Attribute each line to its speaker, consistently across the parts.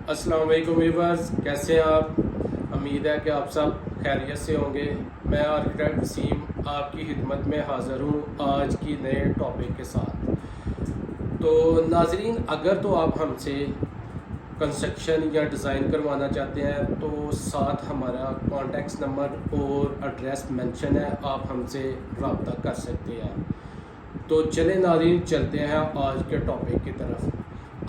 Speaker 1: अस्सलाम वालेकुम व्यूअर्स, कैसे हैं आप। उम्मीद है कि आप सब खैरियत से होंगे। मैं आर्किटेक्ट वसीम आपकी खिदमत में हाज़िर हूँ आज की नए टॉपिक के साथ। तो नाजरीन, अगर तो आप हमसे कंस्ट्रक्शन या डिज़ाइन करवाना चाहते हैं तो साथ हमारा कॉन्टैक्ट नंबर और एड्रेस मेंशन है, आप हमसे रब्ता कर सकते हैं। तो चले नाज़रीन, चलते हैं आज के टॉपिक की तरफ।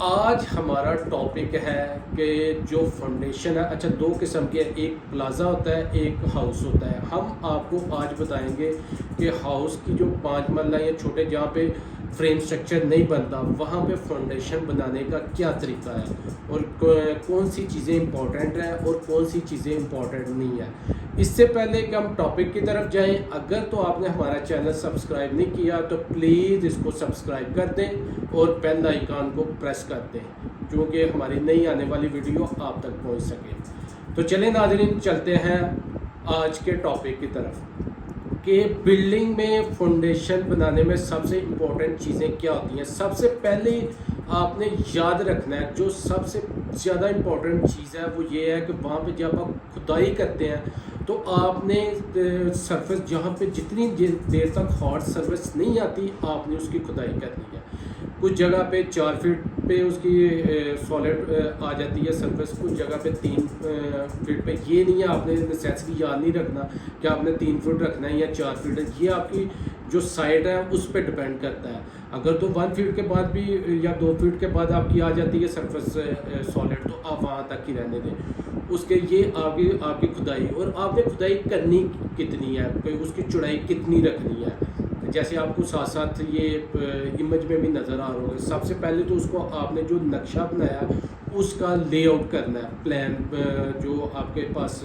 Speaker 1: आज हमारा टॉपिक है कि जो फाउंडेशन है, अच्छा दो किस्म के, एक प्लाज़ा होता है, एक हाउस होता है। हम आपको आज बताएंगे कि हाउस की जो 5 मरला या छोटे जहाँ पे फ्रेम स्ट्रक्चर नहीं बनता वहाँ पे फाउंडेशन बनाने का क्या तरीका है और कौन सी चीज़ें इंपॉर्टेंट हैं और कौन सी चीज़ें इंपॉर्टेंट नहीं है। इससे पहले कि हम टॉपिक की तरफ जाएं, अगर तो आपने हमारा चैनल सब्सक्राइब नहीं किया तो प्लीज़ इसको सब्सक्राइब कर दें और बेल आइकन को प्रेस कर दें, क्योंकि हमारी नई आने वाली वीडियो आप तक पहुंच सके। तो चलें नाज़रीन, चलते हैं आज के टॉपिक की तरफ कि बिल्डिंग में फाउंडेशन बनाने में सबसे इम्पोर्टेंट चीज़ें क्या होती हैं। सबसे पहले आपने याद रखना है, जो सबसे ज़्यादा इम्पोर्टेंट चीज़ है वो ये है कि वहाँ पे जब आप खुदाई करते हैं तो आपने सरफेस जहाँ पे जितनी देर तक हार्ड सरफेस नहीं आती आपने उसकी खुदाई करनी है। कुछ जगह पे 4 फीट पे उसकी सॉलिड आ जाती है सरफेस, कुछ जगह पे 3 फीट पे। ये नहीं है, आपने नेसेसिटी याद नहीं रखना कि आपने 3 फीट रखना है या 4 फीट है। ये आपकी जो साइड है उस पर डिपेंड करता है। अगर तो 1 फीट के बाद भी या 2 फीट के बाद आपकी आ जाती है सरफेस सॉलिड, तो आप वहाँ तक ही रहने दें। उसके ये आपकी खुदाई, और आपने खुदाई करनी कितनी है, उसकी चौड़ाई कितनी रखनी है, जैसे आपको साथ साथ ये इमेज में भी नज़र आ रहा होगा। सबसे पहले तो उसको आपने जो नक्शा बनाया उसका लेआउट करना है। प्लान जो आपके पास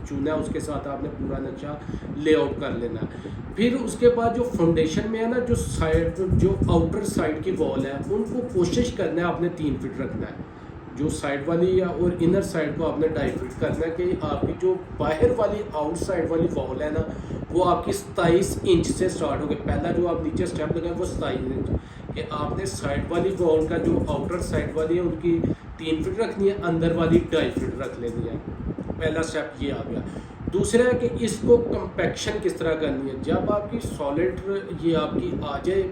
Speaker 1: चुना है उसके साथ आपने पूरा नक्शा लेआउट कर लेना है। फिर उसके बाद जो फाउंडेशन में है ना, जो साइड जो आउटर साइड की वॉल है उनको कोशिश करना है आपने 3 फीट रखना है। जो साइड वाली या और इनर साइड को आपने 2.5 फीट करना है कि आपकी जो बाहर वाली आउटसाइड वाली वॉल है ना वो आपकी 27 इंच से स्टार्ट हो गई। पहला जो आप नीचे स्टेप लगाए वो 27 इंच, कि आपने साइड वाली वॉल का जो आउटर साइड वाली है उनकी 3 फीट रखनी है, अंदर वाली 2.5 फीट रख लेनी है। पहला स्टेप ये आ गया। दूसरा है कि इसको कंपैक्शन किस तरह करनी है। जब आपकी सॉलिड ये आपकी आ जाए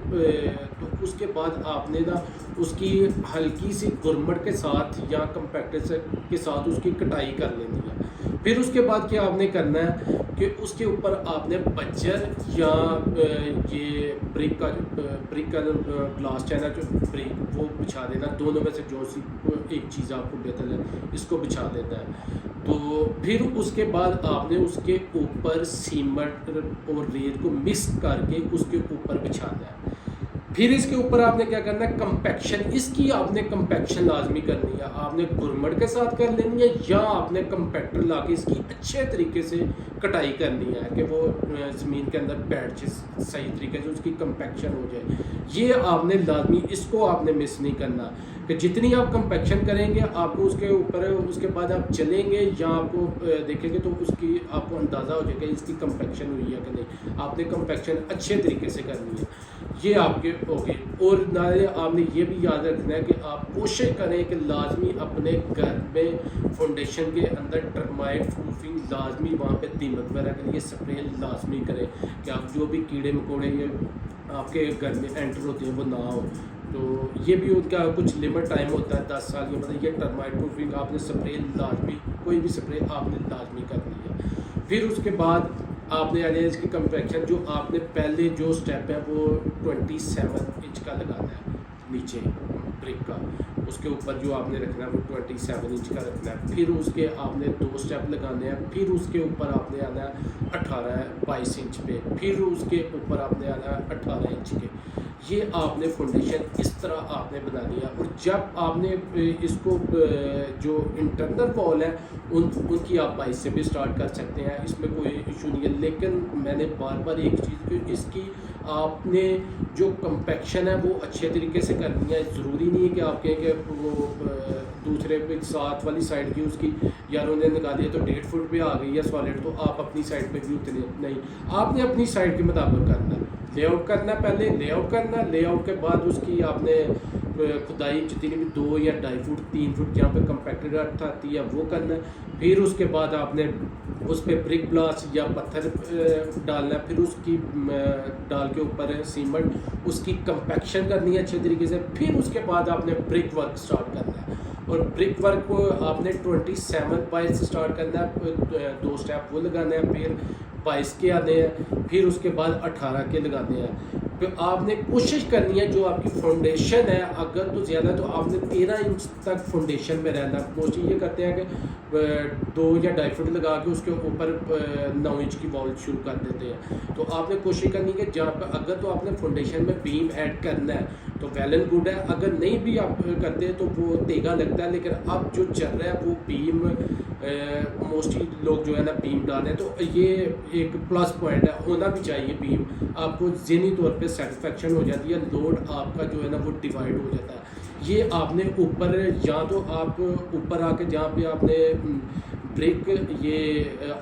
Speaker 1: तो उसके बाद आपने ना उसकी हल्की सी गुरमट के साथ या कंपैक्टर के साथ उसकी कटाई कर लेनी है। फिर उसके बाद क्या आपने करना है कि उसके ऊपर आपने बज्जर या ये ब्रिक का ब्लास्ट है ना, जो ब्रिक वो बिछा देना। दोनों में से जो सी एक चीज़ आपको बेहतर है इसको बिछा देना है। तो फिर उसके बाद आपने उसके ऊपर सीमेंट और रेत को मिक्स करके उसके ऊपर बिछाना है। फिर इसके ऊपर आपने क्या करना है, कंपैक्शन। इसकी आपने कंपैक्शन लाजमी करनी है। आपने गुरमट के साथ कर लेनी है या आपने कंपैक्टर ला के इसकी अच्छे तरीके से कटाई करनी है कि वो ज़मीन के अंदर बैठ जाए, सही तरीके से उसकी कंपैक्शन हो जाए। ये आपने लाजमी, इसको आपने मिस नहीं करना कि जितनी आप कंपैक्शन करेंगे आपको उसके ऊपर, उसके बाद आप चलेंगे या आपको देखेंगे तो उसकी आपको अंदाज़ा हो जाएगा इसकी कंपैक्शन हुई है कि नहीं। आपने कंपैक्शन अच्छे तरीके से करनी है। ये आपके ओके। और नाले आपने ये भी याद रखना है कि आप कोशिश करें कि लाजमी अपने घर में फाउंडेशन के अंदर टर्माइट प्रूफिंग लाजमी, वहाँ पे दीमक वगैरह के लिए स्प्रे लाजमी करें कि आप जो भी कीड़े मकोड़े ये आपके घर में एंटर होते हैं वो ना हो। तो ये भी उनका कुछ लिमिट टाइम होता है 10 साल के, मतलब ये टर्माइट प्रूफिंग आपने स्प्रे लाजमी, कोई भी स्प्रे आपने लाजमी करनी है। फिर उसके बाद आपने यानी इसकी कंपैक्शन जो आपने पहले जो स्टेप है वो 27 इंच का लगाना है नीचे ब्रिक का, उसके ऊपर जो आपने रखना है वो 27 इंच का रखना है। फिर उसके आपने 2 स्टेप लगाने हैं। फिर उसके ऊपर आपने आना है 22 इंच पे, फिर उसके ऊपर आपने आना है 18 इंच के। ये आपने फाउंडेशन इस तरह आपने बना लिया। और जब आपने इसको जो इंटरनल वॉल है उनकी आप 22 से भी स्टार्ट कर सकते हैं, इसमें कोई इशू नहीं है। लेकिन मैंने बार बार एक चीज़ की, इसकी आपने जो कंपैक्शन है वो अच्छे तरीके से करनी है। ज़रूरी नहीं है कि आप कहें कि वो दूसरे पे साथ वाली साइड की उसकी यार उन्हें निकाली है तो 1.5 फुट पे आ गई है सॉलिड, तो आप अपनी साइड पे भी उतने नहीं, आपने अपनी साइड के मुताबिक करना है। लेआउट करना, पहले लेआउट करना, लेआउट के बाद उसकी आपने खुदाई जितनी भी 2 या 2.5 फुट 3 फुट जहाँ पे कंपैक्टेड अर्थ आती है वो करना है। फिर उसके बाद आपने उस पर ब्रिक ब्लास्ट या पत्थर डालना है, फिर उसकी डाल के ऊपर सीमेंट उसकी कंपैक्शन करनी है अच्छे तरीके से। फिर उसके बाद आपने ब्रिक वर्क स्टार्ट करना है, और ब्रिक वर्क को आपने 27 पाइल से स्टार्ट करना है, 2 स्टेप वो लगाने हैं, फिर 22 के आने हैं, फिर उसके बाद 18 के लगाने हैं। फिर आपने कोशिश करनी है जो आपकी फाउंडेशन है, अगर तो ज़्यादा तो आपने 13 इंच तक फाउंडेशन में रहना। कोशिश ये करते हैं कि 2 या 2.5 फुट लगा के उसके ऊपर 9 इंच की वॉल शुरू कर देते हैं। तो आपने कोशिश करनी है कि जहाँ पर अगर तो आपने फाउंडेशन में बीम ऐड करना है तो वेल एंड गुड है, अगर नहीं भी आप करते हैं तो वो तेगा लगता है। लेकिन अब जो चल रहा है वो बीम मोस्टली लोग जो है ना बीम डालें, तो ये एक प्लस पॉइंट है, होना भी चाहिए बीम। आपको ज़हनी तौर पे सेटिस्फेक्शन हो जाती है, लोड आपका जो है ना वो डिवाइड हो जाता है। ये आपने ऊपर या तो आप ऊपर आके जहाँ पे आपने ब्रिक ये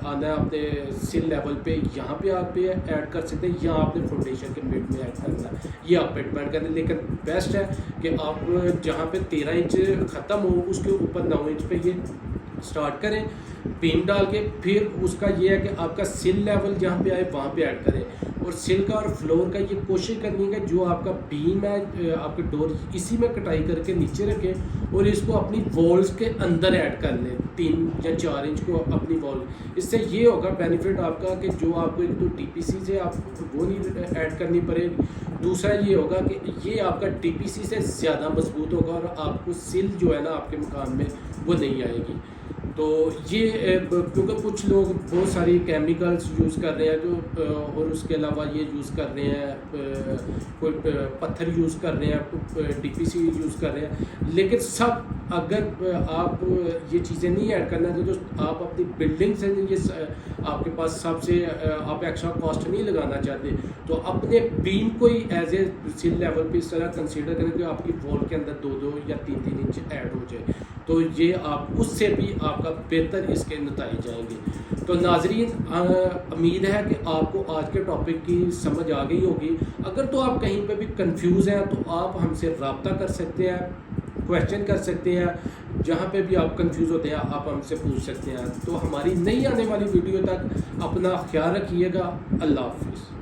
Speaker 1: आना है आपने सिल लेवल पे, यहाँ पे आप ऐड कर सकते हैं, या आपने फाउंडेशन के मिड में ऐड करना है, ये आप पे डिपेंड करना है। लेकिन बेस्ट है कि आप जहाँ पे 13 इंच ख़त्म हो उसके ऊपर 9 इंच पे ये स्टार्ट करें बीम डाल के। फिर उसका ये है कि आपका सिल लेवल जहाँ पे आए वहाँ पे ऐड करें, और सिल का और फ्लोर का ये कोशिश करनी है कि जो आपका बीम है आपके डोर इसी में कटाई करके नीचे रखें, और इसको अपनी वॉल्स के अंदर ऐड कर लें, 3 या 4 इंच को अपनी वॉल। इससे ये होगा बेनिफिट आपका कि जो आपको एक तो DPC से आपको वो नहीं ऐड करनी पड़ेगी, दूसरा ये होगा कि ये आपका DPC से ज़्यादा मजबूत होगा, और आपको सिल जो है ना आपके मकान में वो नहीं आएगी। तो ये क्योंकि कुछ लोग बहुत सारी केमिकल्स यूज़ कर रहे हैं जो और उसके अलावा ये यूज़ कर रहे हैं, कोई पत्थर यूज़ कर रहे हैं, DPC यूज़ कर रहे हैं। लेकिन सब अगर आप ये चीज़ें नहीं ऐड करना तो आप अपनी बिल्डिंग से ये आपके पास सबसे आप एक्स्ट्रा कॉस्ट नहीं लगाना चाहते, तो अपने बीम को ही एज ए सिल लेवल पे इस तरह कंसीडर करें कि आपकी वॉल के अंदर 2-2 या 3-3 इंच ऐड हो जाए, तो ये आप उससे भी आपका बेहतर इसके नतीजे जाएंगे। तो नाजरीन, उम्मीद है कि आपको आज के टॉपिक की समझ आ गई होगी। अगर तो आप कहीं पे भी कंफ्यूज हैं तो आप हमसे रब्ता कर सकते हैं, क्वेश्चन कर सकते हैं, जहाँ पे भी आप कंफ्यूज होते हैं आप हमसे पूछ सकते हैं। तो हमारी नई आने वाली वीडियो तक अपना ख्याल रखिएगा। अल्लाह हाफिज़।